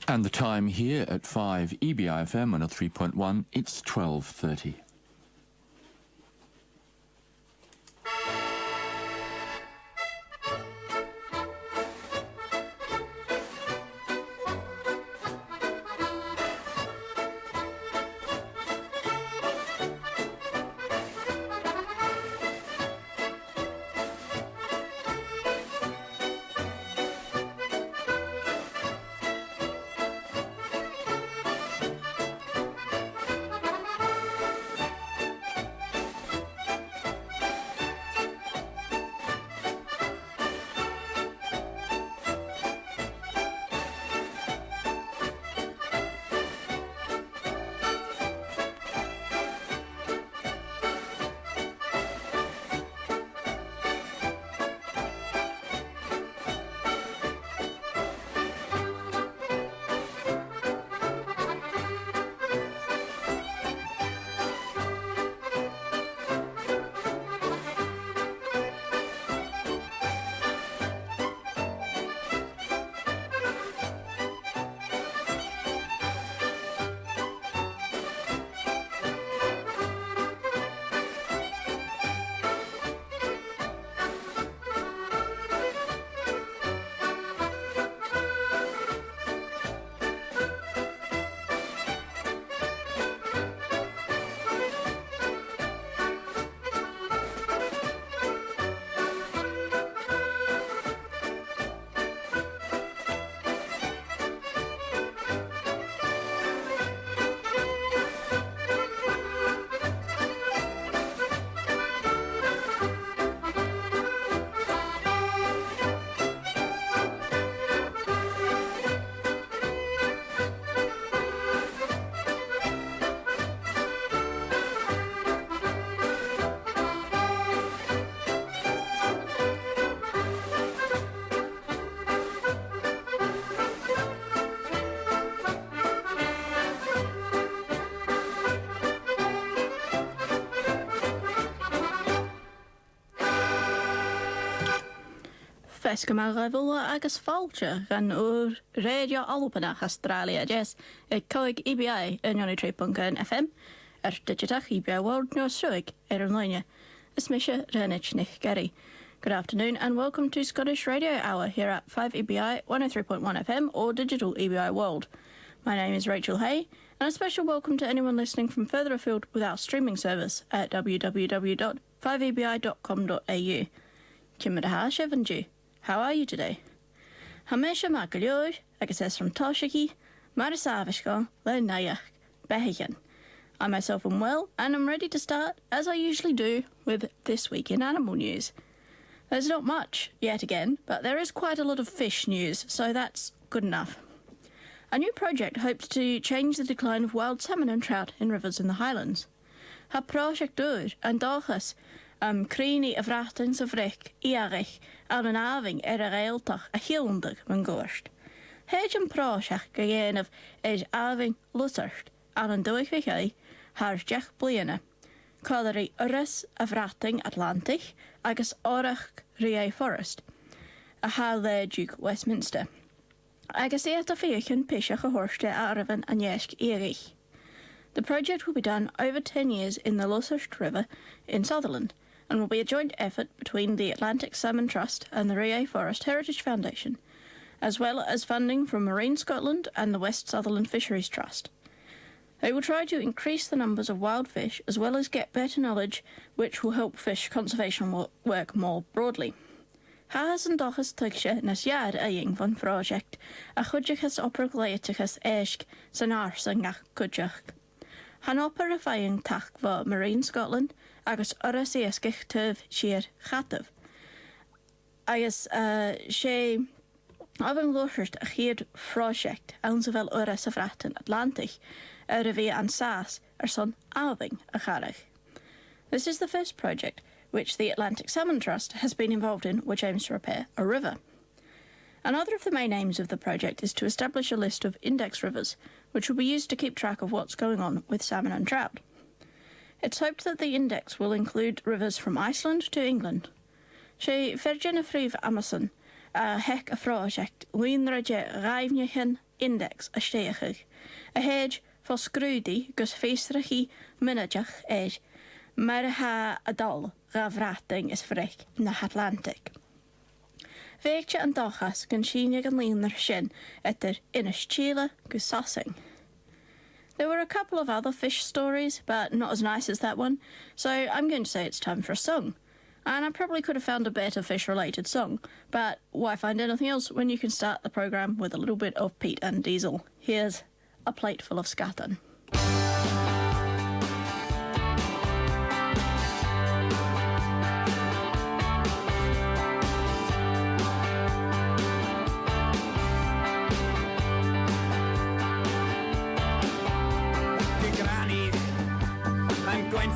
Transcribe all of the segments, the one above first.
And the time here at 5 EBI-FM 103.1, it's 12:30. Comunn Rèidio agus fáilte gan Comunn Rèidio Albannach Astràilia-a-Deas coig EBI yn 93.1 FM digitach EBI World no Struig an line. Is Misha Renich Gary. Good afternoon and welcome to Scottish Radio Hour here at 5 EBI 103.1 FM or digital EBI World. My name is Rachel Hay and a special welcome to anyone listening from further afield with our streaming service at www.5ebi.com.au. Cymryd Haas Evanju. How are you today? Hamesha Magalioy, agus from Toshiki, Marisavishko, Lenayach, Behigan. I myself am well and I'm ready to start, as I usually do, with This Week in Animal News. There's not much, yet again, but there is quite a lot of fish news, so that's good enough. A new project hopes to change the decline of wild salmon and trout in rivers in the Highlands. Ha project dur and dochas Críní a bhreachtain sa bhric íagach an aving réaltach a hiúndag man gúist. Héid an práiseach go dhéanamh aving lusart an dúigh thar 10 bliana. Cáidirí uras a bhreachtain Atlantic agus árach Ria Forest a Haas Westminster. Agus éad a fiochan piseach a thuirste a aravan an yeisc íagach. The project will be done over 10 years in the Lusart River in Sutherland and will be a joint effort between the Atlantic Salmon Trust and the Ria Forest Heritage Foundation, as well as funding from Marine Scotland and the West Sutherland Fisheries Trust. They will try to increase the numbers of wild fish as well as get better knowledge which will help fish conservation work more broadly. Haas and dochas tuigse nas jaar a ying van project a chudjachas opergleitichas eishk san ars an gach cudjach. Han opper a faying tach va Marine Scotland agus oras eeskich tuv sheer chatav. Agus she avin lochert a cheerd project aan zowel oras a vrachten Atlantic vi an saas son aving a charach. This is the first project which the Atlantic Salmon Trust has been involved in, which aims to repair a river. Another of the main aims of the project is to establish a list of index rivers, which will be used to keep track of what's going on with salmon and trout. It's hoped that the index will include rivers from Iceland to England. She Virgin Frif Amazon, a hec a project, Winraje Raivnichen, index a steachig. A hedge for scrúdi gus féstrachi minajach Marha adal gavrating is frek na Atlantic. Veikje an dachas gan síne gan líonar sin etter inis Chile gus sassing. There were a couple of other fish stories, but not as nice as that one, so I'm going to say it's time for a song. And I probably could have found a better fish-related song, but why find anything else when you can start the programme with a little bit of Peat and Deisel? Here's A Plate Full of Sgadan.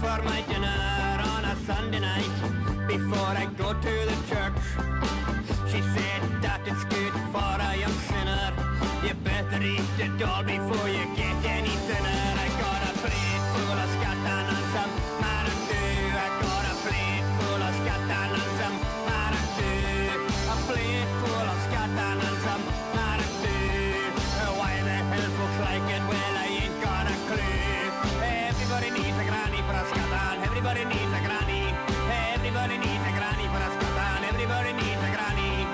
For my dinner on a Sunday night before I go to the church. She said that it's good for a young sinner. You better eat it all before you get any thinner. I got a plate full of sgadan and some maracoo. I got a plate full of sgadan and some maracoo. A plate full of sgadan and some maracoo. Why the hell folks like it? Well, I ain't got a clue. Everybody needs a granny for a sgadan. Everybody needs a granny. Everybody needs a granny for a sgadan. Everybody needs a granny.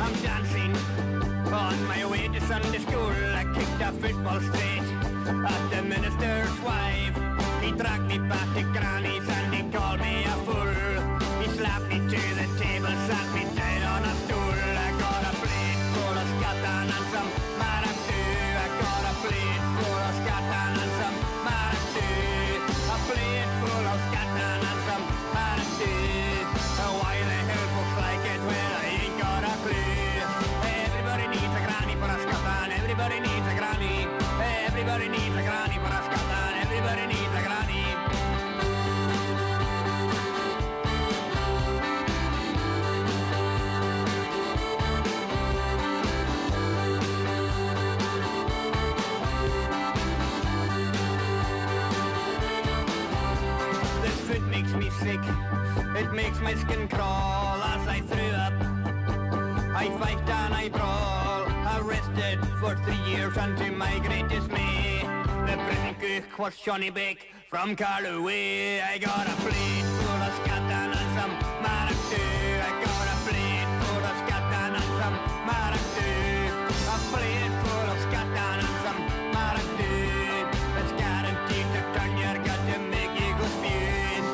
I'm dancing on my way to Sunday school. I kicked a football straight at the minister's wife. He dragged me back to Granny's and he called me a fool. He slapped me to the table, sat me down on a stool. I got a plate full of sgadan and some maracoo. I got a plate full of sgadan and some maracoo. A plate full of sgadan and some maracoo. Why the hell folks like it? Well, I ain't got a clue. Everybody needs a granny for a sgadan. Everybody needs a granny. Everybody needs a granny for a sgadan. Everybody needs a granny. This food makes me sick. It makes my skin crawl as I threw up. I fight and I brawl. Arrested for 3 years and to my great dismay, the prison cook was Johnny Beck from Carloway. I got a plate full of sgadan and some maracoo. I got a plate full of sgadan and some maracoo. A plate full of sgadan and some maracoo. It's guaranteed to turn your gut and make you go spewing.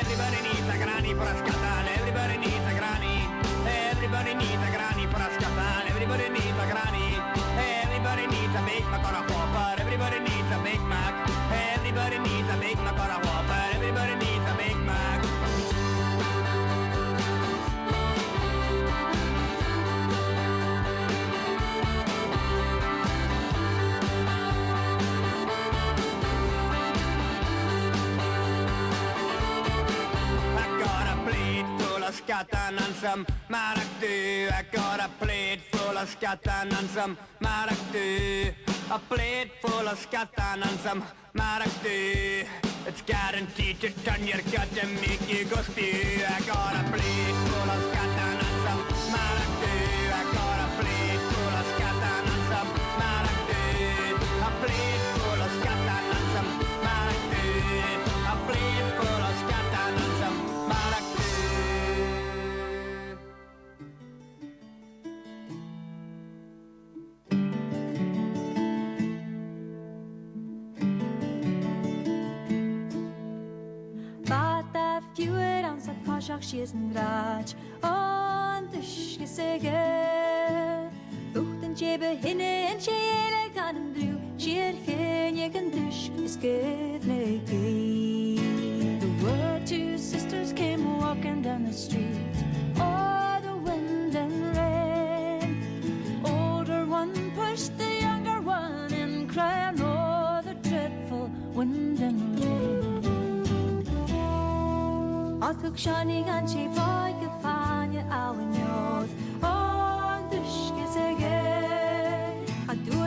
Everybody needs a granny for a sgadan. Everybody needs a granny. Everybody needs a granny for a sgadan. Everybody needs a granny. Everybody needs a Big Mac or a Whopper. Everybody needs a Big Mac. Everybody needs a Big Mac or a Whopper. Everybody needs a Big Mac. I got a plate full of sgadan and some maracoo. I got a plate full of sgadan and some maracoo. A plate full of sgadan and some maracoo. It's guaranteed to turn your gut and make you go spew. I got a plate full of sgadan and some maracoo. I got a plate full of sgadan and some maracoo. A plate full of sgadan and some maracoo. A plate full of sgadan and some maracoo. Bata fjuer ans at pashach shiesen raj on the shgesege Uchten jebe hinne en shele kan dru shir henje kan dush is gednegi. The were two sisters came walking down the street. Oh, the wind and rain. Older one pushed the younger one and cried, oh, the dreadful wind and rain. Alcock shining and she boy gefanya our north on the shkesege. I do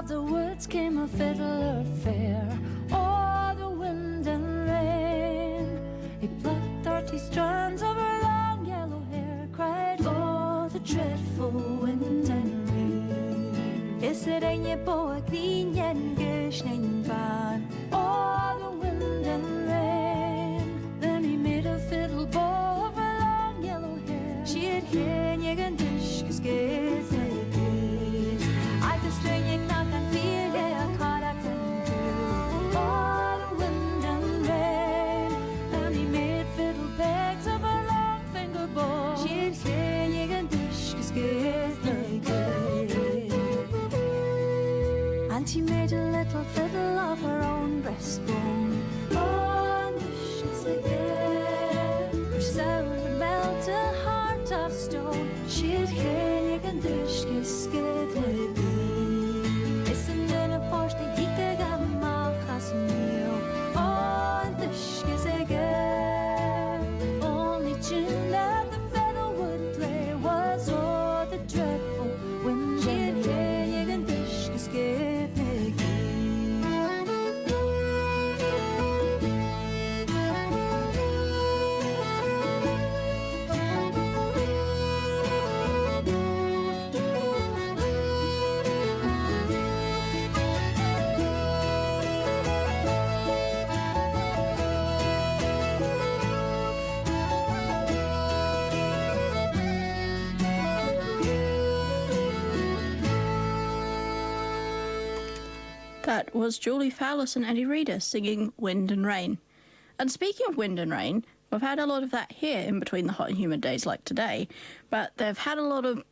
of the woods came a fiddler fair, o'er the wind and rain. He plucked 30 strands of her long yellow hair, cried, oh, the dreadful wind and rain. Is it any boy green and gishning van, o'er the wind and rain. Then he made a fiddle bow of her long yellow hair. She had hennig and dish skate again. I could string you knock and feel a caught I couldn't do. O'er the wind and rain. Then he made fiddle pegs of her long finger bow. She had hennig and dish skate again. And she made a little fiddle of her own breastbone. Oh, and dishes again. Her sound would melt a heart of stone. She'd hennig and dishes skate again. Isn't in a force the hike gamma has meal. Oh, and dishes again. Only tune that the fiddle would play was oh, the dreadful wind. She'd hennig and dishes skate again. That was Julie Fowlis and Eddie Reader singing Wind and Rain. And speaking of wind and rain, we've had a lot of that here in between the hot and humid days like today, but they've had a lot of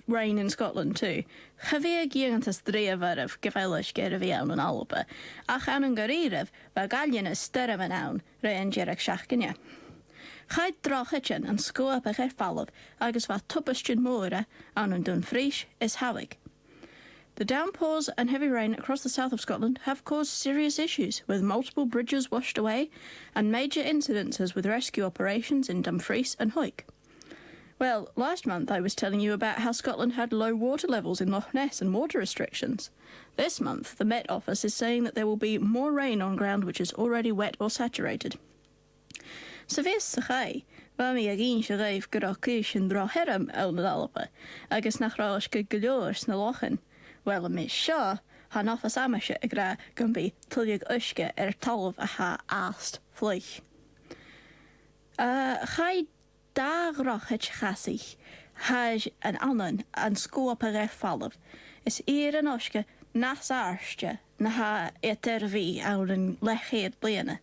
rain in Scotland too. Chafia giantas dreavaraf gefelish geraviawn yn alba, ach an yn gyriraf fa galion y styram yn awn reyn jerach siachgynia. Chaid drochachan yn sgwap ag effalodd agos fa tubastyn môra an yn Dunfrish is hawig. The downpours and heavy rain across the south of Scotland have caused serious issues, with multiple bridges washed away and major incidences with rescue operations in Dumfries and Hawick. Well, last month I was telling you about how Scotland had low water levels in Loch Ness and water restrictions. This month, the Met Office is saying that there will be more rain on ground which is already wet or saturated. Sa fes sa chai, fa mi ag un sy'n gaif gyda cwys yn droheram el na dalpa, agos nach rhaos gyglio'r sna lochan. Wel, y mis sio, han offas amasio y gra gymbi tyliog ysga talf a ha ast fflych. Chai da grochach chasich, haj an anan an sgwap ar effalaf, is yn osga nas arstja na ha eterfi awr yn lechiad bliana.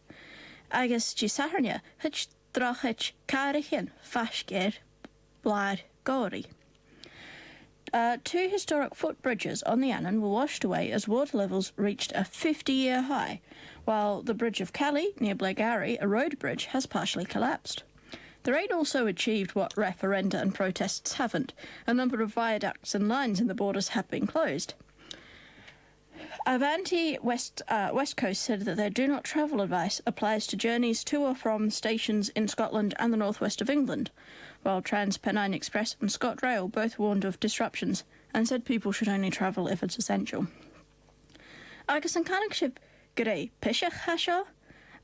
Agus gi saharnia, hych drochach carichin fasger blair gori. Two historic footbridges on the Annan were washed away as water levels reached a 50-year high, while the Bridge of Kelly, near Blairgowrie, a road bridge, has partially collapsed. The rain also achieved what referenda and protests haven't. A number of viaducts and lines in the borders have been closed. Avanti West Coast said that their do not travel advice applies to journeys to or from stations in Scotland and the northwest of England, while Trans-Pennine Express and ScotRail both warned of disruptions and said people should only travel if it's essential. Agus an canachship grey pishach hasho,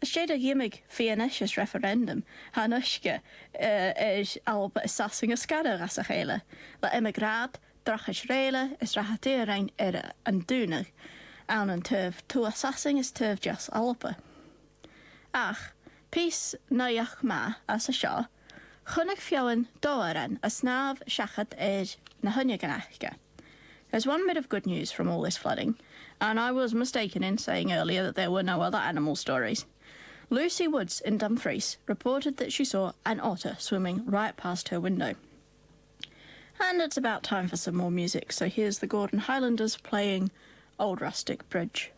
a shade of yimig fianishus referendum, hanushka is alba sassing a scatter rasachela, la emigrad, drachach rele is rahaterein an dunig, an an turf to assassing is turf just alba. Ach, peace nayach ma as a shaw, Chunnig fiawan doaran a snav shachat na hunyaganachga. There's one bit of good news from all this flooding, and I was mistaken in saying earlier that there were no other animal stories. Lucy Woods in Dumfries reported that she saw an otter swimming right past her window. And it's about time for some more music, so here's the Gordon Highlanders playing Old Rustic Bridge.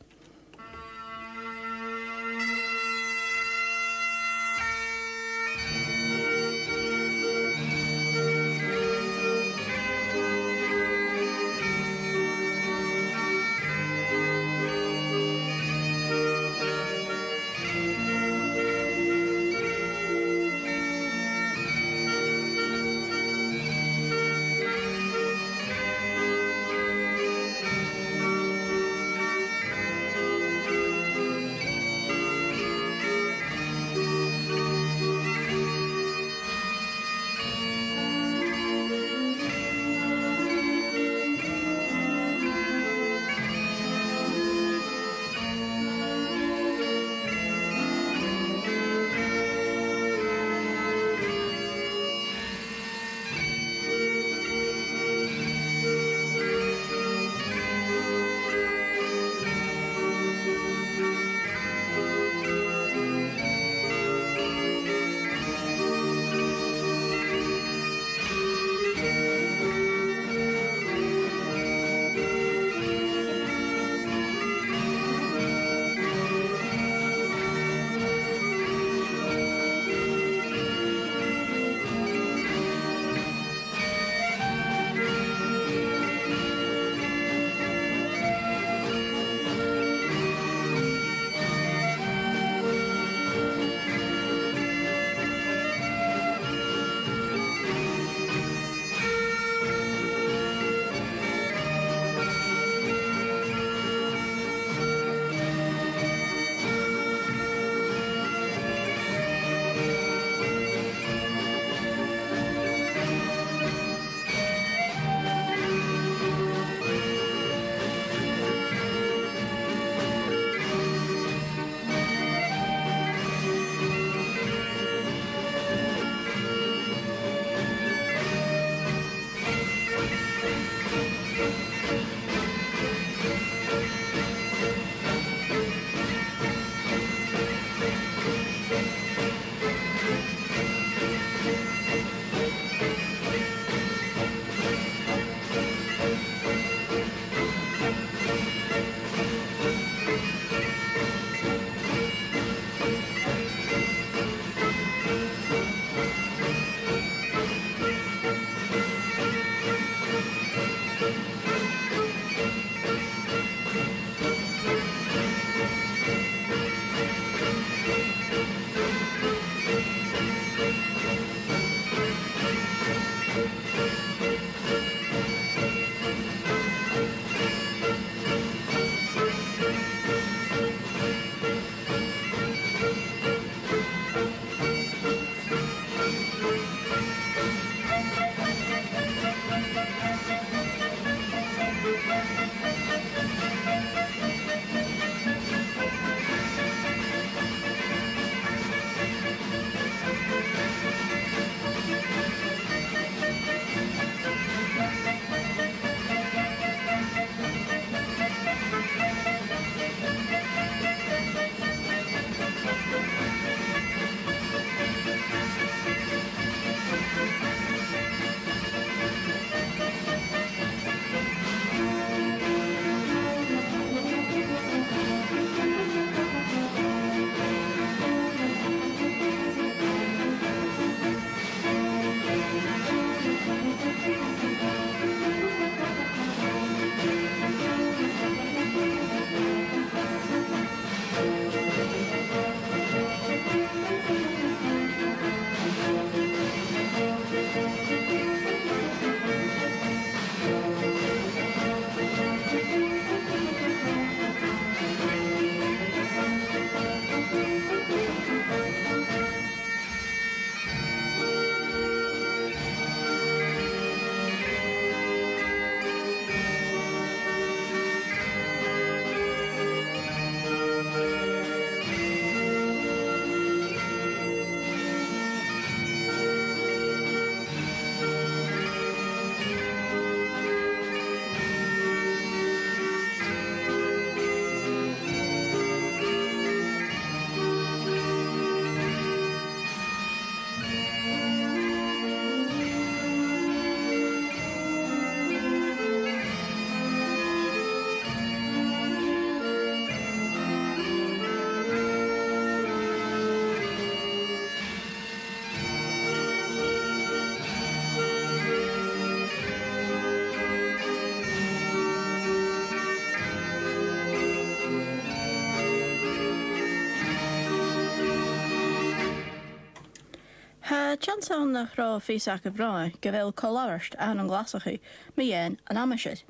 Chanson nach rá físach a bhrá go bhfuil choláirist an ghlasacha Mian and Amishid.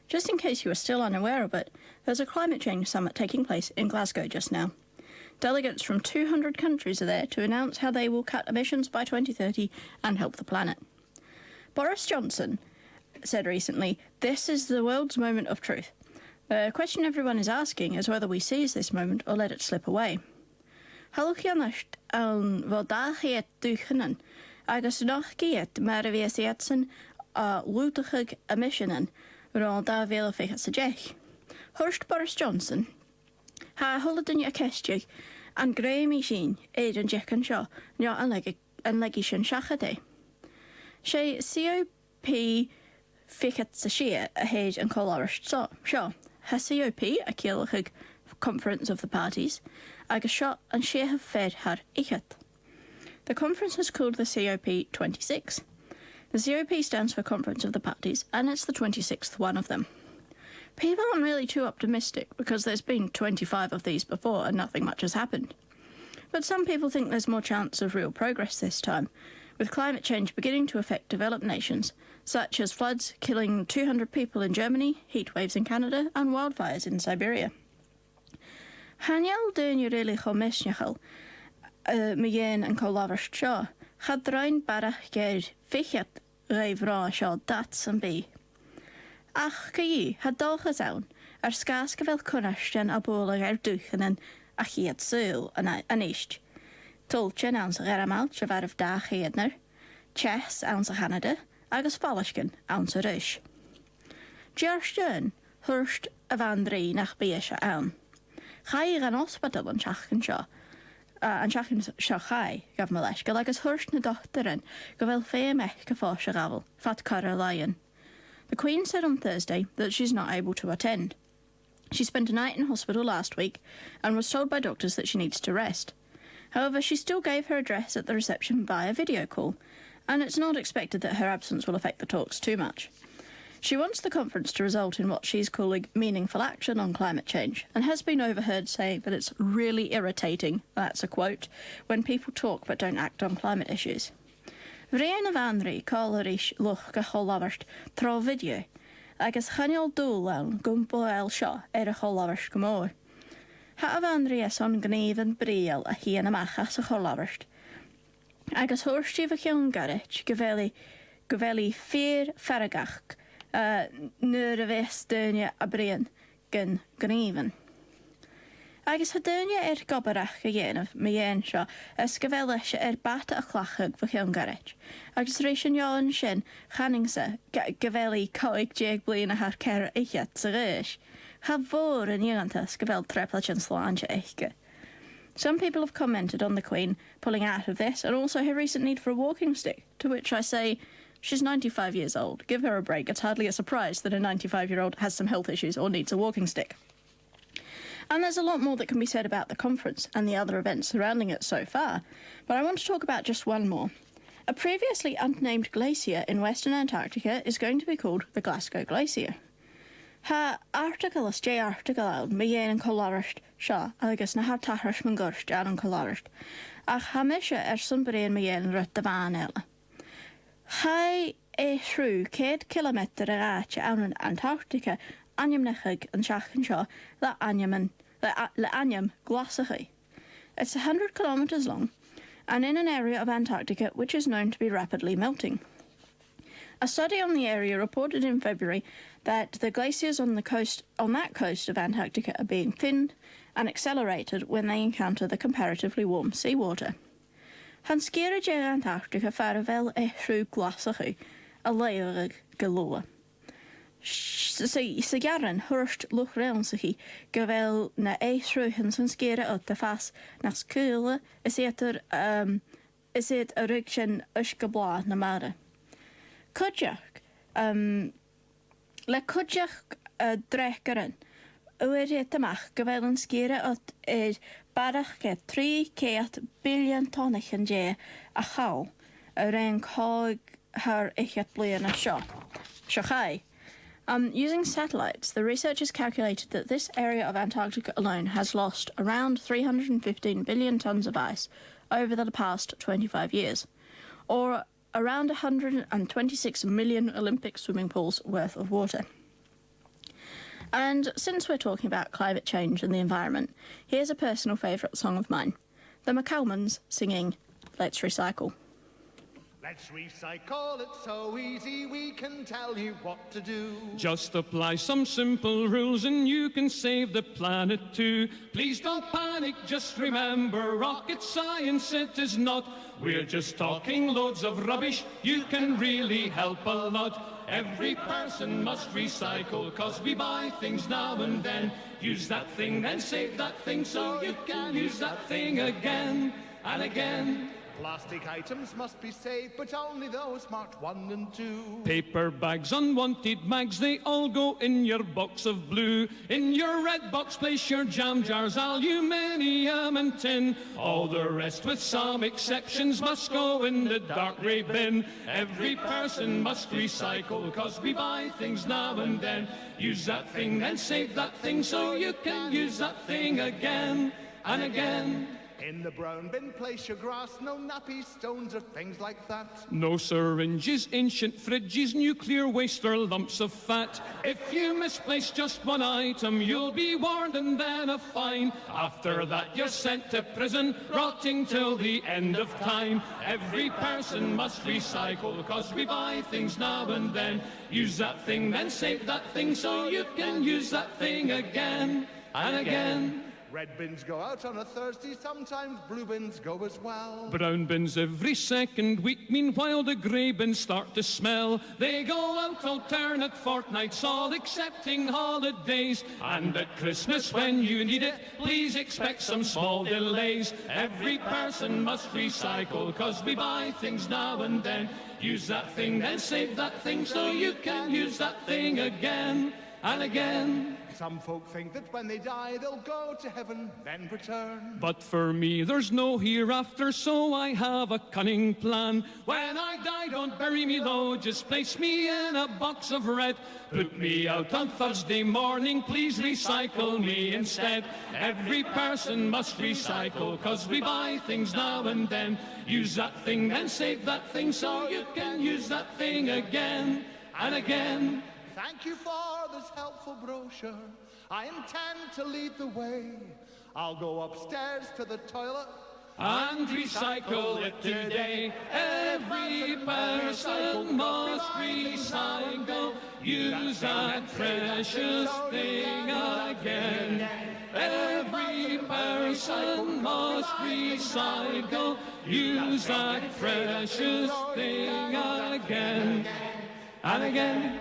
Just in case you were still unaware of it, there's a climate change summit taking place in Glasgow just now. Delegates from 200 countries are there to announce how they will cut emissions by 2030 and help the planet. Boris Johnson said recently, "This is the world's moment of truth." The question everyone is asking is whether we seize this moment or let it slip away. Halwchianacht an bhdáchiad dúchanan, agus nachciad mar a bhíos iadsan a lútachig emissionan rá dá bhéle ficha sa deich. Hurst Boris Johnson, ha huladan a cestiig an gréimi sin éid an deich an seo, nio an legi sin seachadé. Sé COP fichat sa sia a héid an choláirist seo. Ha COP a céalachig Conference of the Parties, agus seo an séha fed har ichat. The conference is called the COP 26. The COP stands for Conference of the Parties, and it's the 26th one of them. People aren't really too optimistic because there's been 25 of these before and nothing much has happened. But some people think there's more chance of real progress this time, with climate change beginning to affect developed nations, such as floods killing 200 people in Germany, heat waves in Canada, and wildfires in Siberia. Haniel dyn yw'r eilig o Brosnachadh, Mian and choláirist seo, chad drain barach geir fichiad raibh rá seo dats an bí. Ach gyí, had dolchas awn, scas gyfel cwnastian a bólag dúchanan a chiad sŵl an eist. Tulchen aan sy garamal trefarf da chiadner, chess aan sy Canada, agus Fowliscan aan sy Rush. George hurst a van drie nach beesha aan. Chai gan hospital an chachan seo, an chachan seo chai gaf my leis, agus hurst na doctorin, gyfel fe mech gyfos a gafel, fat Caroline. The Queen said on Thursday that she's not able to attend. She spent a night in hospital last week and was told by doctors that she needs to rest. However, she still gave her address at the reception via video call, and it's not expected that her absence will affect the talks too much. She wants the conference to result in what she's calling meaningful action on climate change, and has been overheard saying that it's really irritating, that's a quote, when people talk but don't act on climate issues. Bhréan a bhanraí cálaríis luch go cholabhart trá video, agus chaneal dúil ann gumpoil seo a cholabhart go mór. Ha a bhanraí as an gníomhan bríal a hían amachchas a cholabhart. Agus thuairstíomh a cheann garit go bhfuil fér faragach nuair a bheith duine a bríon gan gníomhan. Agus ha duine gobarach a dhéanamh me dhéan seo as go bhfuil leis bata a chhlachag fa cheann garit. Agus rééis an teáin sin chaningsa go bhfuil 50 bliana th ceir éiche sa réis. Ha bhór an dhéantas go bhfuil trepla an sláinte éiche. Some people have commented on the Queen pulling out of this and also her recent need for a walking stick, to which I say, she's 95 years old. Give her a break. It's hardly a surprise that a 95-year-old has some health issues or needs a walking stick. And there's a lot more that can be said about the conference and the other events surrounding it so far, but I want to talk about just one more. A previously unnamed glacier in Western Antarctica is going to be called the Glasgow Glacier. Ha article is J article out me an colorist seo agus na ha tahras man gurst an colorist. Ach ha misha somebody in me an rut the van ella. Hai through 100 kilometer a an Antarctica anyam nechig an shachan seo le anyam glasachy. It's 100 kilometers long and in an area of Antarctica which is known to be rapidly melting. A study on the area reported in February that the glaciers on that coast of Antarctica are being thinned and accelerated when they encounter the comparatively warm seawater. Han scéire dé Antarctica fear bhfuil through glasachu a léirigh galore. Sa garan thuirst luch réansaí go bhfuil na éithhrúthan san scéire at de fas nas cúla is éiad a rig sin uisce blá na mara. Cudjach, le cudjach drecharan, uir amach go bhfuil an scéire at barach ge 3 billion tonnach an dé a chaw a ren cáig haar ichet bliana seo. Seachai. Using satellites, the researchers calculated that this area of Antarctica alone has lost around 315 billion tons of ice over the past 25 years, or around 126 million Olympic swimming pools worth of water. And since we're talking about climate change and the environment, here's a personal favourite song of mine, the McCalmans singing Let's Recycle. Let's recycle, it's so easy, we can tell you what to do. Just apply some simple rules and you can save the planet too. Please don't panic, just remember, rocket science it is not. We're just talking loads of rubbish, you can really help a lot. Every person must recycle, 'cause we buy things now and then. Use that thing, then save that thing, so you can use that thing again and again. Plastic items must be saved, but only those marked 1 and 2. Paper bags, unwanted mags, they all go in your box of blue. In your red box, place your jam jars, aluminium and tin. All the rest, with some exceptions, must go in the dark grey bin. Every person must recycle, 'cause we buy things now and then. Use that thing, then save that thing, so you can use that thing again and again. In the brown bin, place your grass, no nappies, stones or things like that. No syringes, ancient fridges, nuclear waste or lumps of fat. If you misplace just one item, you'll be warned and then a fine. After that, you're sent to prison, rotting till the end of time. Every person must recycle, 'cause we buy things now and then. Use that thing, then save that thing, so you can use that thing again and again. Red bins go out on a Thursday, sometimes blue bins go as well. Brown bins every second week, meanwhile the grey bins start to smell. They go out alternate fortnights, all excepting holidays. And at Christmas when you need it, please expect some small delays. Every person must recycle, 'cause we buy things now and then. Use that thing, then save that thing, so you can use that thing again and again. Some folk think that when they die they'll go to heaven, then return. But for me there's no hereafter, so I have a cunning plan. When I die, don't bury me low, just place me in a box of red. Put me out on Thursday morning, please recycle me instead. Every person must recycle, 'cause we buy things now and then. Use that thing, then save that thing, so you can use that thing again and again. Thank you for this helpful brochure. I intend to lead the way. I'll go upstairs to the toilet and recycle it today. Every person must recycle. Use that precious thing again. Every person must recycle. Use that precious thing again and again.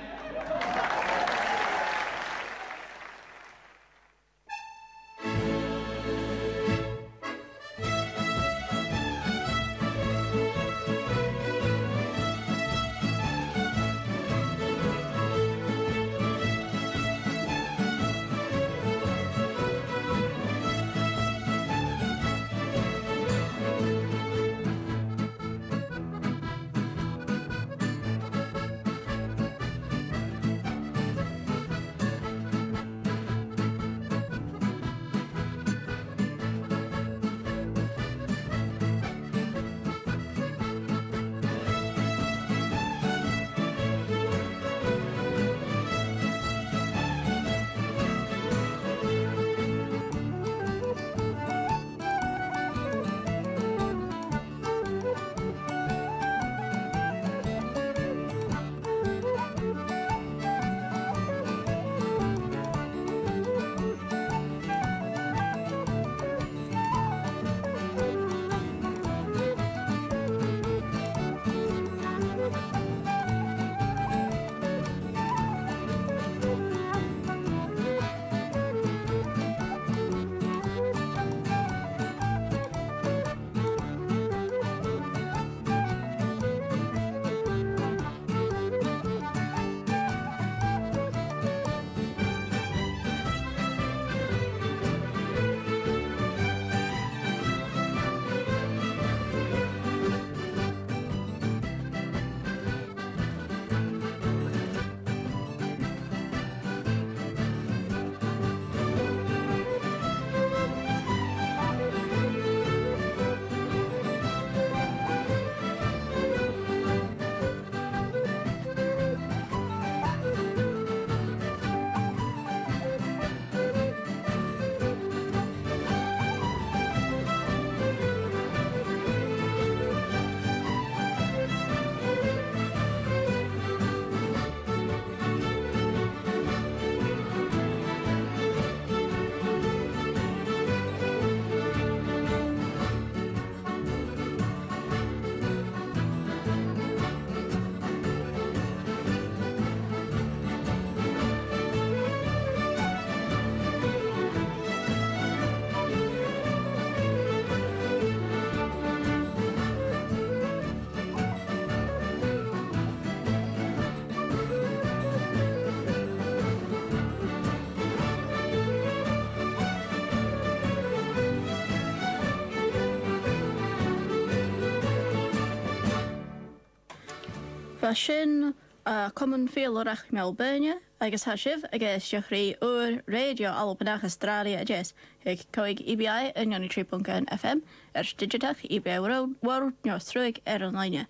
Sin Comunn Rèidio Melbourne agus hasibh agus deachraí Uist Rèidio Albannach Astràilia-a-Deas ag coig EBI in 93.1 FM digitach EBI World North Ruig an line.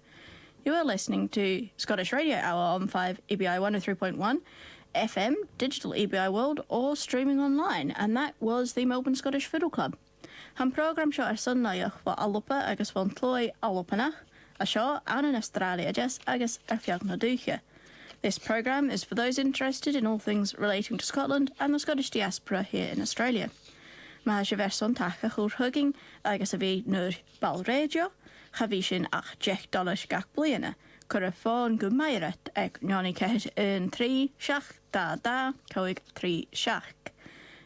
You are listening to Scottish Radio Hour on 5 EBI 103.1 FM, Digital EBI World, or streaming online, and that was the Melbourne Scottish Fiddle Club. Han program seo sunnaíoch for Alpa agus von Tloi Albannach a seo an Astràilia-a-Deas agus Fiadna. This program is for those interested in all things relating to Scotland and the Scottish diaspora here in Australia. Mae se verson tacha chwr hugging agus a fi nur bal radio, chafi sin ach $10 gach bliana, cwr a ffôn gwmairet ag nioni cehed yn 3 siach da da coig 3 siach.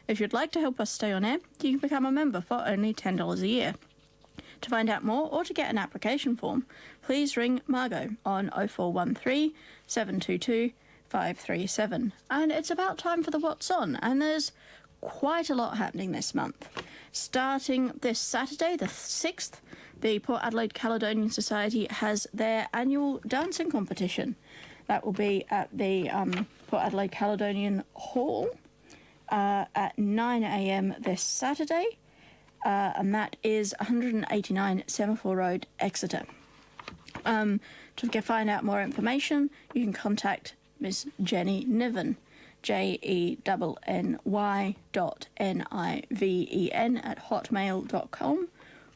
If you'd like to help us stay on air, you can become a member for only $10 a year. To find out more or to get an application form, please ring Margot on 0413 722 537. And it's about time for the What's On, and there's quite a lot happening this month. Starting this Saturday, the 6th, the Port Adelaide Caledonian Society has their annual dancing competition. That will be at the Port Adelaide Caledonian Hall at 9 a.m. this Saturday, and that is 189 Semaphore Road, Exeter. To find out more information, you can contact Miss Jenny Niven, JENNY.NIVEN at hotmail.com,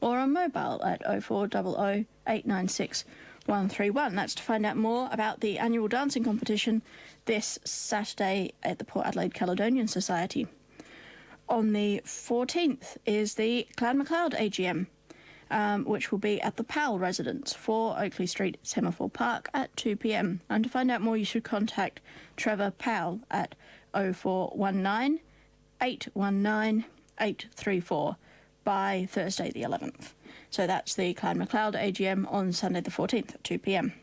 or on mobile at 0400 896 131. That's to find out more about the annual dancing competition this Saturday at the Port Adelaide Caledonian Society. On the 14th is the Clan MacLeod AGM, which will be at the Powell residence, 4 Oakley Street, Semaphore Park at 2 p.m. And to find out more, you should contact Trevor Powell at 0419 819 834 by Thursday the 11th. So that's the Clan MacLeod AGM on Sunday the 14th at 2 p.m.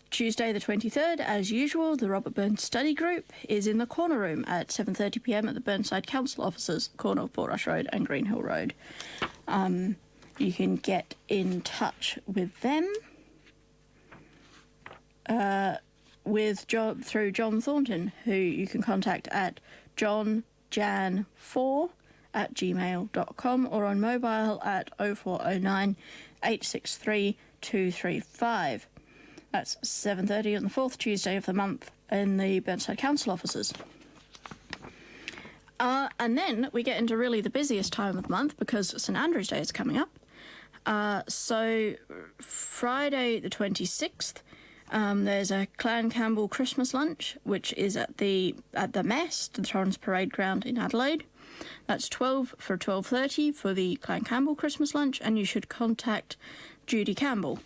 Tuesday the 23rd, as usual, the Robert Burns Study Group is in the Corner Room at 7:30 p.m. at the Burnside Council Offices, corner of Portrush Road and Greenhill Road. You can get in touch with them through John Thornton, who you can contact at johnjan4@gmail.com, or on mobile at 0409 863 235. That's 7:30 on the 4th Tuesday of the month in the Burnside Council offices. And then we get into really the busiest time of the month, because St Andrew's Day is coming up. So Friday the 26th, there's a Clan Campbell Christmas lunch, which is at the Mess, the Torrens Parade Ground in Adelaide. That's 12 for 12:30 for the Clan Campbell Christmas lunch, and you should contact Judy Campbell,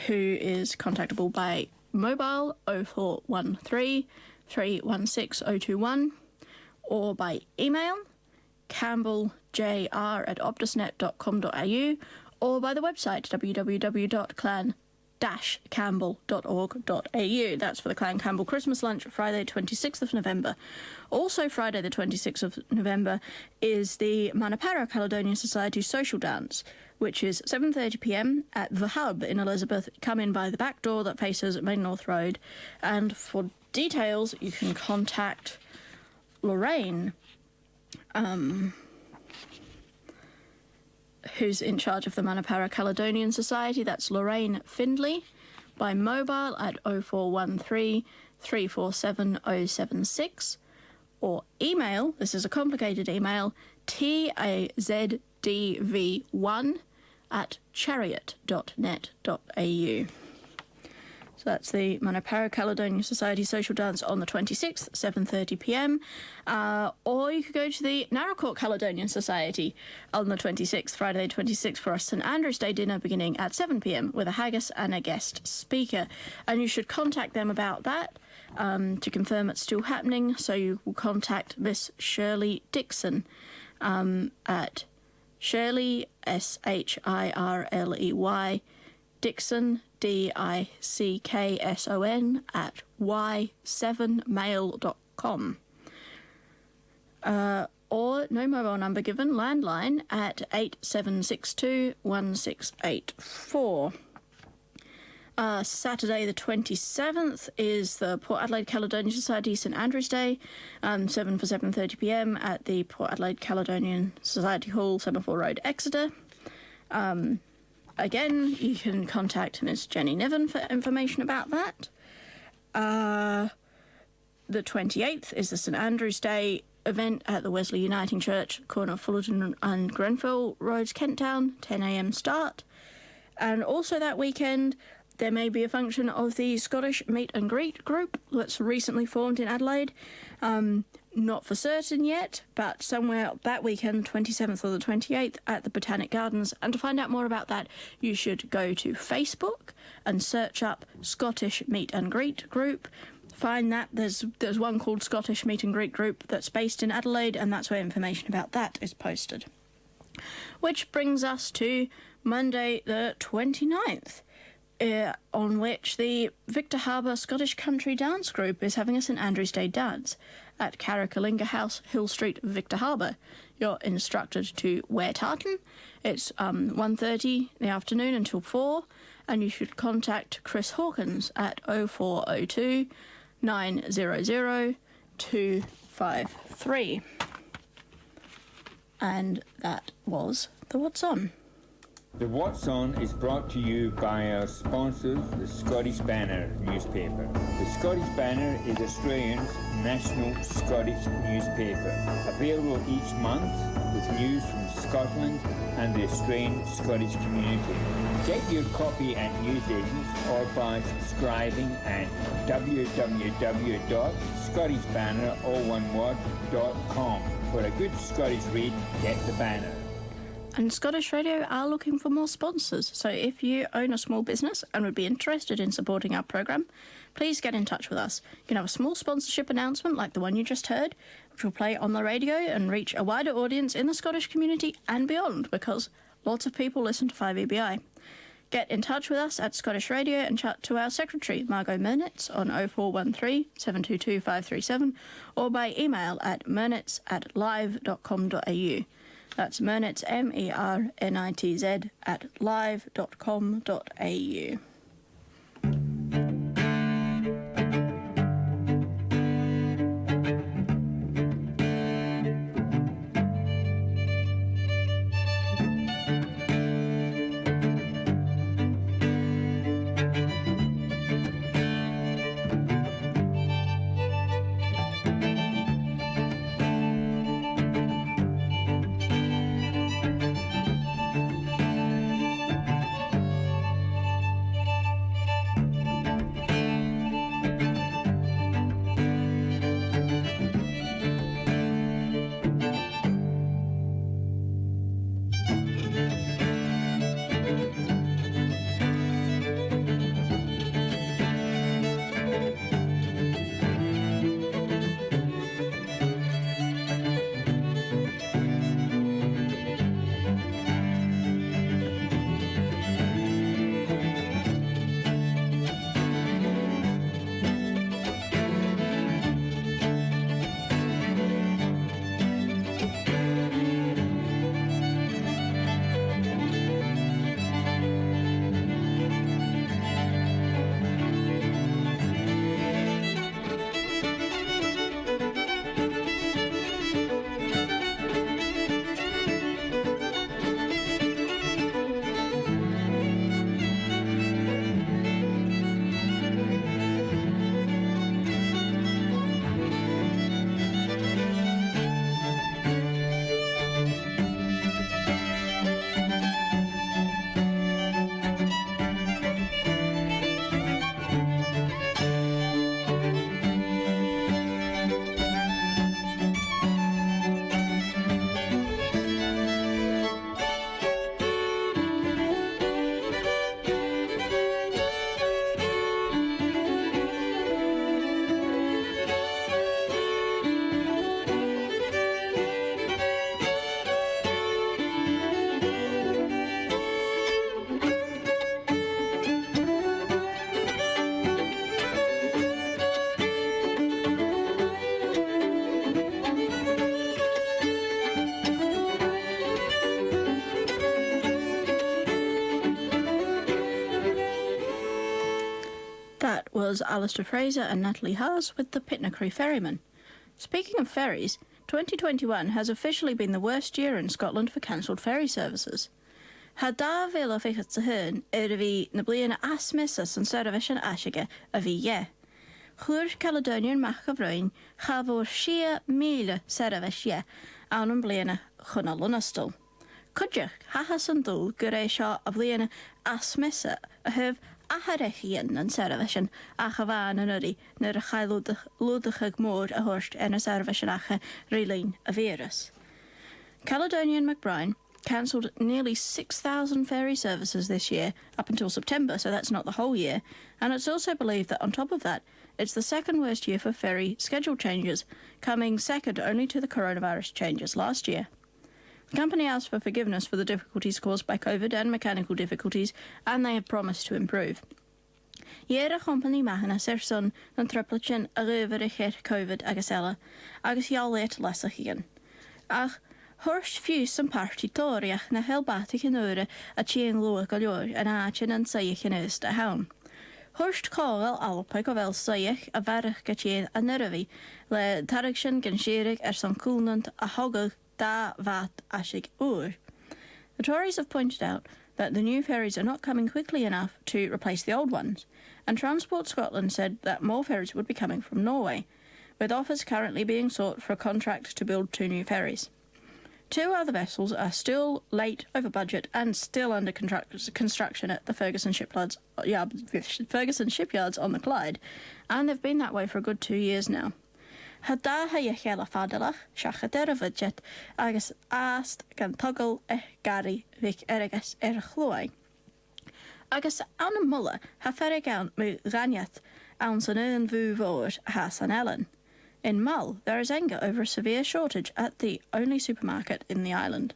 who is contactable by mobile 0413 316 021, or by email campbelljr@optusnet.com.au, or by the website www.clan-campbell.org.au. That's for the Clan Campbell Christmas lunch, Friday 26th of November. Also Friday the 26th of November is the Manapara Caledonian Society Social Dance, which is 7:30 p.m. at The Hub in Elizabeth. Come in by the back door that faces Main North Road. And for details, you can contact Lorraine, who's in charge of the Manapara Caledonian Society. That's Lorraine Findlay, by mobile at 0413 347 076, or email, this is a complicated email, tazdv1@chariot.net.au. So that's the Manapara Caledonian Society Social Dance on the 26th, 7:30 p.m. Or you could go to the Narracourt Caledonian Society on the 26th, Friday the 26th, for a St Andrew's Day dinner beginning at 7 p.m. with a haggis and a guest speaker. And you should contact them about that to confirm it's still happening. So you will contact Miss Shirley Dixon at Shirley, SHIRLEY, Dixon, DICKSON, at y7mail.com. Or no mobile number given, landline at 8762 1684. Saturday the 27th is the Port Adelaide Caledonian Society St Andrew's Day, 7 for 7:30 p.m. at the Port Adelaide Caledonian Society Hall, Semaphore Road, Exeter. Again, you can contact Miss Jenny Niven for information about that. The 28th is the St Andrew's Day event at the Wesley Uniting Church, corner of Fullerton and Grenfell Roads, Kent Town, 10 a.m. start. And also that weekend, there may be a function of the Scottish Meet and Greet group that's recently formed in Adelaide. Not for certain yet, but somewhere that weekend, 27th or the 28th, at the Botanic Gardens. And to find out more about that, you should go to Facebook and search up Scottish Meet and Greet group. Find that there's one called Scottish Meet and Greet group that's based in Adelaide, and that's where information about that is posted. Which brings us to Monday the 29th. on which the Victor Harbour Scottish Country Dance Group is having a St Andrew's Day dance at Carricalinga House, Hill Street, Victor Harbour. You're instructed to wear tartan. It's 1:30 in the afternoon until 4, and you should contact Chris Hawkins at 0402 900 253. And that was the What's On. The What's On is brought to you by our sponsors, the Scottish Banner newspaper. The Scottish Banner is Australia's national Scottish newspaper, available each month with news from Scotland and the Australian Scottish community. Get your copy at newsagents or by subscribing at www.scottishbanner.com. For a good Scottish read, get the Banner. And Scottish Radio are looking for more sponsors, so if you own a small business and would be interested in supporting our programme, please get in touch with us. You can have a small sponsorship announcement like the one you just heard, which will play on the radio and reach a wider audience in the Scottish community and beyond, because lots of people listen to 5EBI. Get in touch with us at Scottish Radio and chat to our secretary, Margot Mernitz, on 0413 722 537, or by email at mernitz@live.com.au. That's Mernitz, MERNITZ, at live.com.au. Was Alasdair Fraser and Natalie Haas with the Pitnacree Ferryman. Speaking of ferries, 2021 has officially been the worst year in Scotland for cancelled ferry services. Ha da fel o fechad sa hyn fi na bliana asmisa san service asige a fi ye. Chwr Caledonian MacRisnidh chafo 6,000 service ye awn bliana chuna lunastal. Cudjach hachas an dul gyre sio a bliana asmisa a hyf aharechian an service a chafan an uri nyr a chai lwdachag môr a horst en a service acha rilyn a virus. Caledonian McBride cancelled nearly 6,000 ferry services this year up until September, so that's not the whole year, and it's also believed that on top of that, it's the second worst year for ferry schedule changes, coming second only to the coronavirus changes last year. The company asked for forgiveness for the difficulties caused by COVID and mechanical difficulties, and they have promised to improve. Iar a company mahana serson an triplichin a river COVID agus ella, agus iall leit lesach igen. Ach, Horst fiús an partitóriach na helbatich in ure a tschien loa galjór an áchin an saich in Uist a haun. Horst cáil alpa go bhfuil saich a bharach go tschien a nuravi le tarriction gan sérig san coolnant a hogag da vat asig úr. The Tories have pointed out that the new ferries are not coming quickly enough to replace the old ones, and Transport Scotland said that more ferries would be coming from Norway, with offers currently being sought for a contract to build 2 new ferries. 2 other vessels are still late, over budget, and still under construction at the Ferguson shipyards on the Clyde, and they've been that way for a good 2 years now. Hadda ha iechel a fadalach, Alasdair a budget, agus ast gan toggle gari vic erigas chloi. Agus an a mulla ha ferrigan mu ganiat an san un vu vor Haas an Ellen. In Mull, there is anger over a severe shortage at the only supermarket in the island.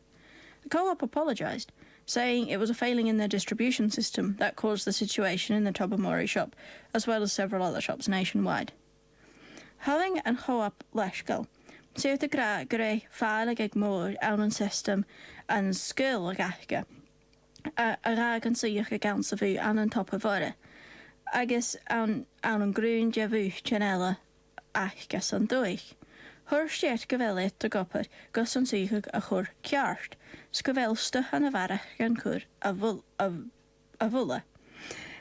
The co-op apologised, saying it was a failing in their distribution system that caused the situation in the Tobermory shop, as well as several other shops nationwide. Having an co-op leisgal, sef the gra grey fáil ag mór an an system and skill ag achga, a rag an suich ag an sa bhú an top of vore, agus an grún javu chanella achgas an dúich. Hur stiet gyfelyd dy gopur gos an suich a chur ceart, sgyfelsta an a farach gan cwr a fwla.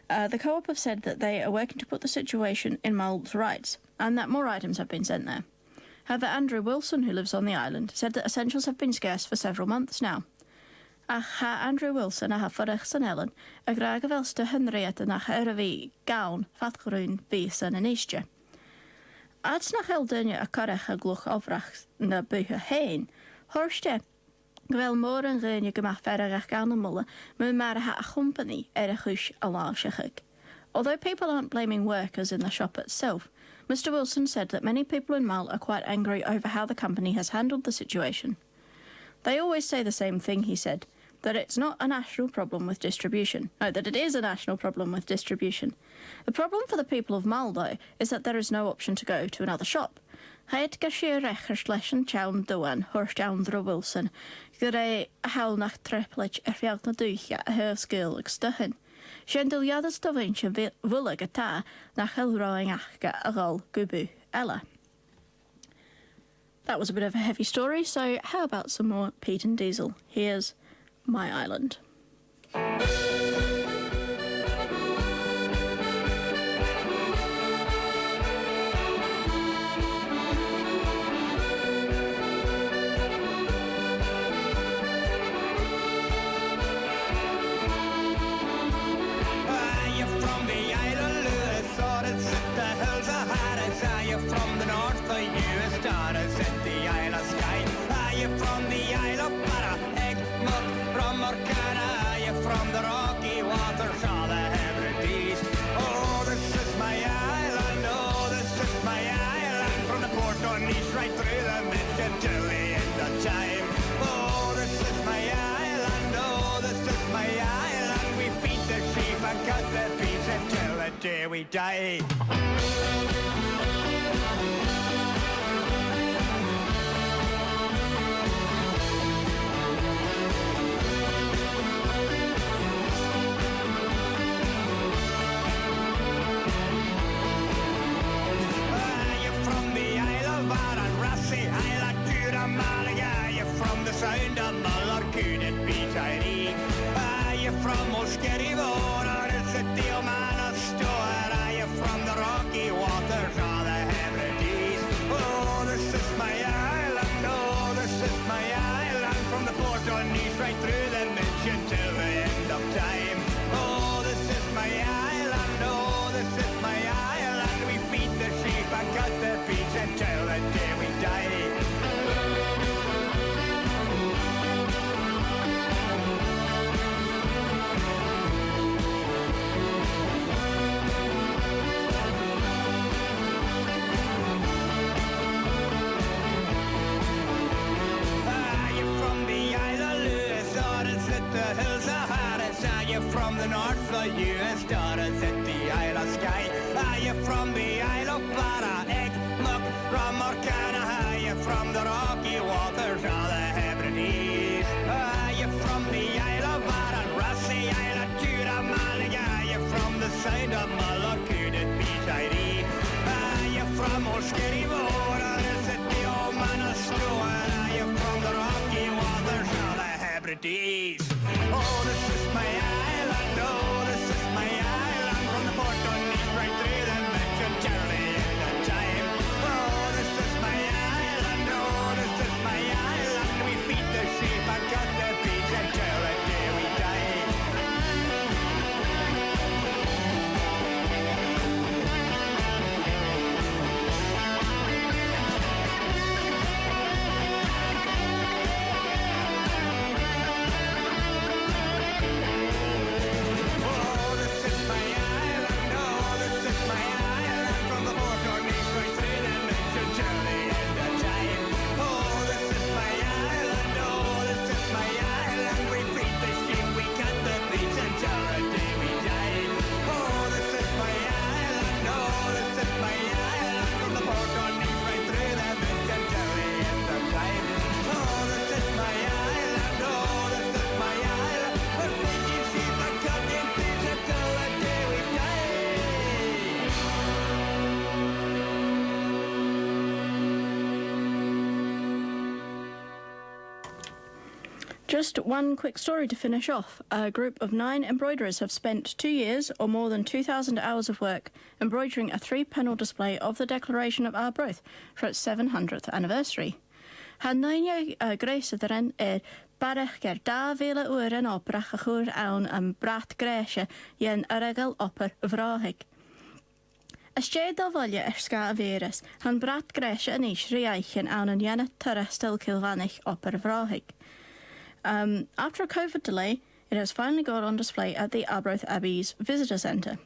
The co-op have said that they are working to put the situation in Mull's rights, and that more items have been sent there. However, Andrew Wilson, who lives on the island, said that essentials have been scarce for several months now. Ha Andrew Wilson a ha fyrach san Ellen, a gra gyfelsta hynriad yn ach ar y fi gawn fatgrwn fys yn eistio. Ads na cheldynnu a corach a glwch ofrach na bwch hen, horste, gyfel môr yn gynnu gymach ferach ach gan y mulla, mwyn mar ha a company a chwys a lawsiachig. Although people aren't blaming workers in the shop itself, Mr. Wilson said that many people in Mull are quite angry over how the company has handled the situation. They always say the same thing, he said, that it's not a national problem with distribution. No, that it is a national problem with distribution. The problem for the people of Mull, though, is that there is no option to go to another shop. Haid gysio rechers leis an tiawn dywan, hwrs Andrew Wilson, gyda hawl nach treplich fialt na dwychia a hyr sgil ag styhyn. Sian diliadas dyfain sy'n fwylig y ta nach elroing achga a gol gwbu ella. That was a bit of a heavy story, so how about some more Peat and Deisel? Here's My Island. From the north of Uist, Aras at the Isle of Skye. Are you from the Isle of Barra, Egmont, Bromorcana? Are you from the Rocky Waters or the Hebrides? Oh, this is my island, oh, this is my island. From the port on East right through the Mission till the end of time. Oh, this is my island, oh, this is my island. We feed the sheep and cut the beef until the day we die. Sound of Mull or could it be Tyree? Are you from Oskerivor or is it the Oman of Stour? Are you from the Rocky Waters or the Hebrides? stars at the Isle of Skye. Are you from the Isle of Barra, Egg, Muck, Rum or Canna? Are you from the Rocky Waters or the Hebrides? Are you from the Isle of Barra, Rossi, Isle of Jura, Malaga? Are you from the side of Mullacood at Beach? Are you from Oscarivore or is it the old man of Stoa? Are you from the Rocky Waters or the Hebrides? Oh, this is my island, oh, this is my island. From the port on East right through the mention Charlie in the time. Oh, this is my island, oh, this is my island. We feed the sheep and cut the beach until the day we die. Just one quick story to finish off. A group of 9 embroiderers have spent 2 years or more than 2,000 hours of work embroidering a 3-panel display of the Declaration of Arbroath for its 700th anniversary. Han nainio greisydd yn barach ger 2,000 uair yn obrach a chwr awn am brat greisio yn arygol opr Vrohig. Ysgeid o folia ysga a virus, han brat greisio yn eich riaichen awn yn ynna tyrystel Kilvanich opr Vrohig. After a COVID delay, it has finally got on display at the Arbroath Abbey's Visitor Centre.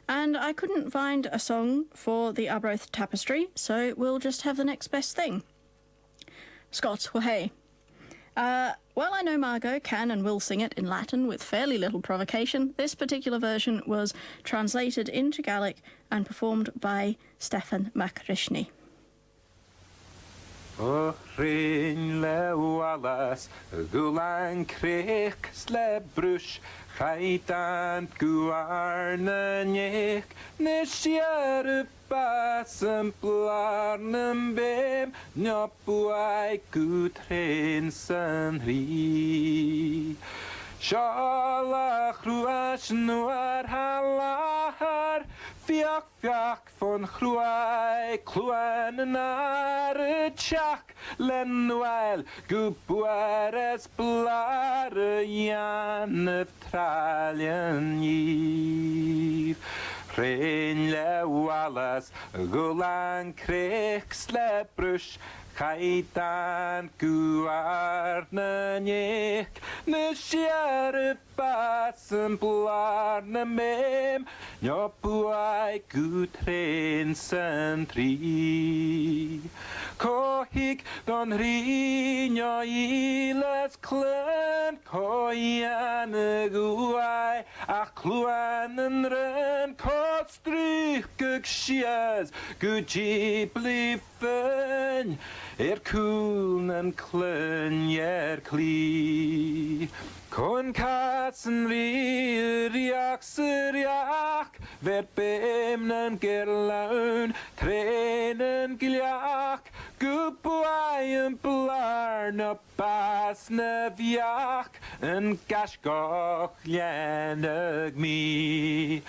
And I couldn't find a song for the Arbroath Tapestry, so we'll just have the next best thing. Scots, well, hey. While I know Margot can and will sing it in Latin with fairly little provocation, this particular version was translated into Gaelic and performed by Steaphan MacRisnidh. O rhain lewalas, gwlan crech sle brwys, chaidan gwarn yn iech, nes i ar y bas yn blarn yn bem, niobwai gwtren sy'n rhi. Sialach rwas nhw ar halahar, fiach fiach ffôn chlwai, clwan yn ar y tiach, lenwael gwbwer es blar y ian y tralian yf. Rhain lewalas, gwlan crech slebrwys, chaidan gwarn yn iech, nes i ar y bas yn blarn y mem, niobwai gwtren sy'n tri. Cohig don rhin o ilas clyn, coian y gwai, a clwan yn rhan, costrych gygsias, gwjibli ffyn, cŵn yn clyn cli. Co'n cas yn riach syriach, fer bem yn gerlawn, tren yn giliach, gwbwai yn blarn o bas na fiach, yn gasgoch llenig mi.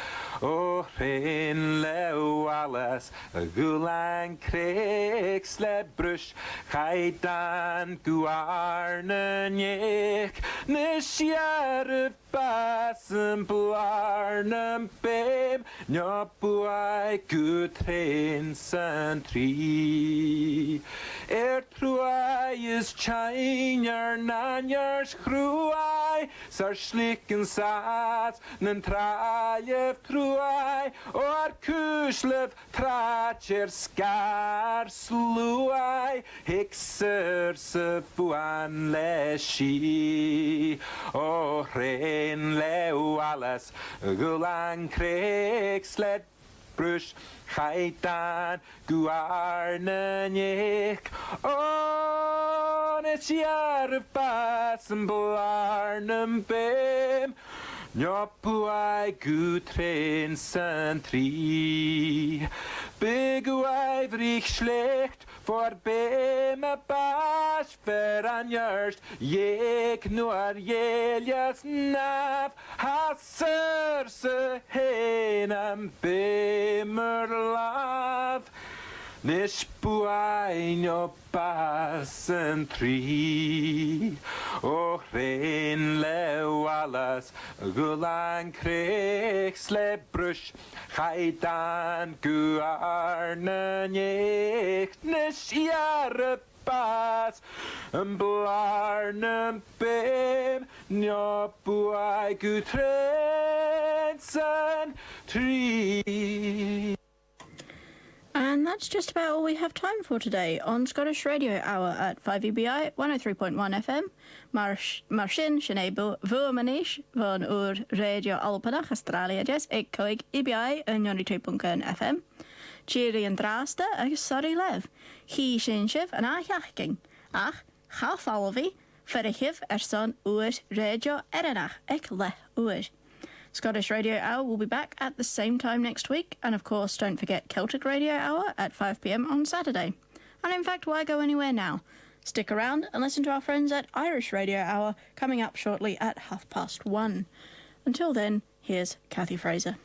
O rhain lewalas, y gwlan crech slebrwys, chaidan gwarn yn iech, nes i ar y bas yn blarn yn bem, niobwai gwtren sy'n tri. Trúai is Chainar Nanyars Chrúai, Sar Schlicken Sats, Nen Trajev Trúai, Or Kushlev Tracher Skar Sluai, Hixer Sefuan Leshi, O Ren Leualas, Gulan Kriegslet. Brosnachadh Guarnanic on its yard of bass and blarnum bim. Njopuai gutrain sentry. Big wivrich schlecht for bim a bash veranjörst. Jek nur jeljas nav. Hasser se henam bimmer love. Nishpuai njo passen tri. Och ren leualas gulan krigsle Brosnachadh Guarnanic Nishjare Bas en blarnum bim njopuai gutrensen tree. And that's just about all we have time for today on Scottish Radio Hour at 5EBI 103.1 FM. Mar sin sinné bhuamanish van Rèidio Albannach Astràilia-a-Deas ag coig EBI yn 93.1 FM. Cheery and Drasta agus sorry lev. Hi sin sif an aachachking. Ach, chafalvi, ferrichiv son Uist Radio Erenach ag le Uist. Scottish Radio Hour will be back at the same time next week, and of course don't forget Celtic Radio Hour at 5 p.m. on Saturday. And in fact, why go anywhere now? Stick around and listen to our friends at Irish Radio Hour coming up shortly at 1:30. Until then, here's Kathy Fraser.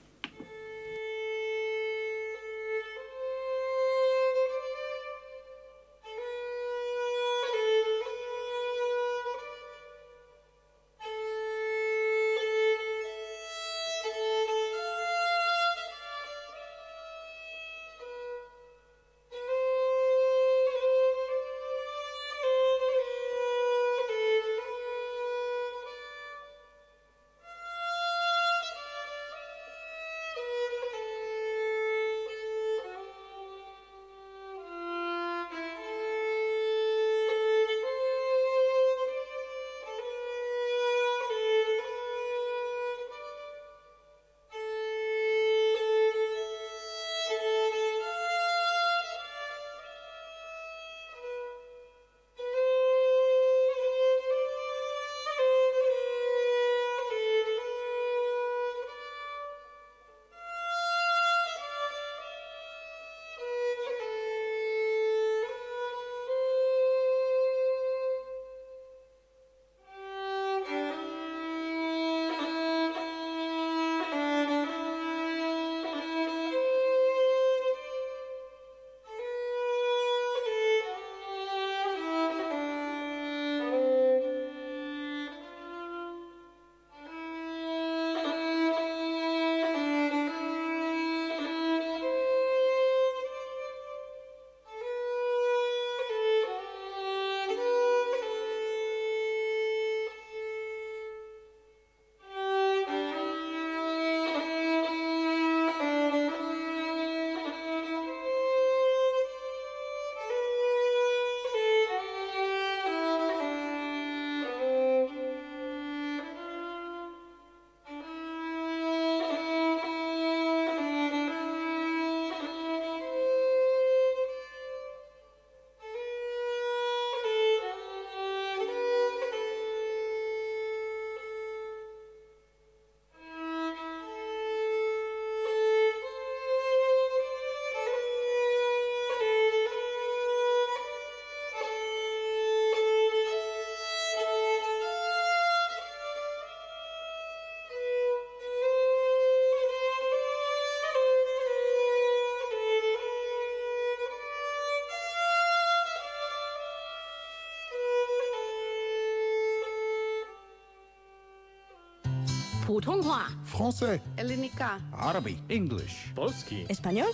Français, Ellinica, Arabic, English, Polski, Español.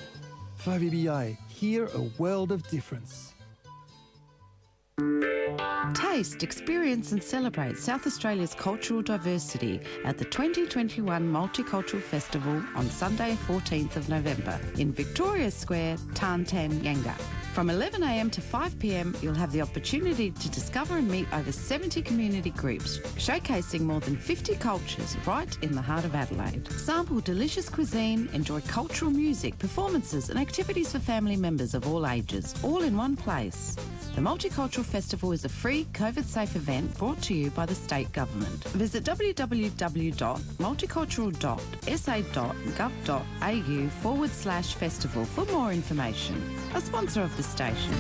5EBI, hear a world of difference. Taste, experience and celebrate South Australia's cultural diversity at the 2021 Multicultural Festival on Sunday 14th of November in Victoria Square, Tarntan, Yanga. From 11am to 5pm, you'll have the opportunity to discover and meet over 70 community groups, showcasing more than 50 cultures right in the heart of Adelaide. Sample delicious cuisine, enjoy cultural music, performances and activities for family members of all ages, all in one place. The Multicultural Festival is a free, COVID-safe event brought to you by the state government. Visit www.multicultural.sa.gov.au/festival for more information. A sponsor of the station.